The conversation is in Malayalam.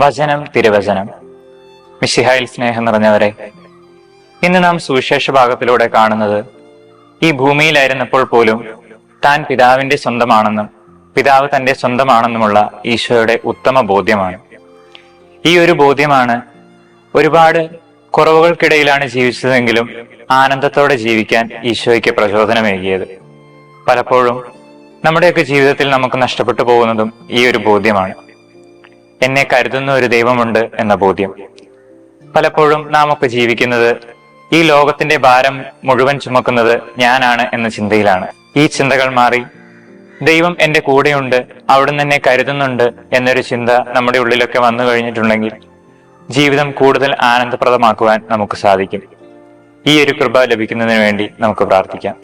വചനം തിരുവചനം. മിശിഹായിൽ സ്നേഹം നിറഞ്ഞവരെ, ഇന്ന് നാം സുവിശേഷ ഭാഗത്തിലൂടെ കാണുന്നത് ഈ ഭൂമിയിലായിരുന്നപ്പോൾ പോലും താൻ പിതാവിന്റെ സ്വന്തമാണെന്നും പിതാവ് തന്റെ സ്വന്തമാണെന്നുമുള്ള ഈശോയുടെ ഉത്തമ ബോധ്യമാണ്. ഈ ഒരു ബോധ്യമാണ് ഒരുപാട് കുറവുകൾക്കിടയിലാണ് ജീവിച്ചതെങ്കിലും ആനന്ദത്തോടെ ജീവിക്കാൻ ഈശോയ്ക്ക് പ്രചോദനമേകിയത്. പലപ്പോഴും നമ്മുടെയൊക്കെ ജീവിതത്തിൽ നമുക്ക് നഷ്ടപ്പെട്ടു പോകുന്നതും ഈ ഒരു ബോധ്യമാണ്. എന്നെ കരുതുന്ന ഒരു ദൈവമുണ്ട് എന്ന ബോധ്യം. പലപ്പോഴും നാം ഒക്കെ ജീവിക്കുന്നത് ഈ ലോകത്തിന്റെ ഭാരം മുഴുവൻ ചുമക്കുന്നത് ഞാനാണ് എന്ന ചിന്തയിലാണ്. ഈ ചിന്തകൾ മാറി ദൈവം എന്റെ കൂടെയുണ്ട്, അവിടുന്ന് എന്നെ കരുതുന്നുണ്ട് എന്നൊരു ചിന്ത നമ്മുടെ ഉള്ളിലൊക്കെ വന്നു കഴിഞ്ഞിട്ടുണ്ടെങ്കിൽ ജീവിതം കൂടുതൽ ആനന്ദപ്രദമാക്കുവാൻ നമുക്ക് സാധിക്കും. ഈ ഒരു കൃപ ലഭിക്കുന്നതിന് വേണ്ടി നമുക്ക് പ്രാർത്ഥിക്കാം.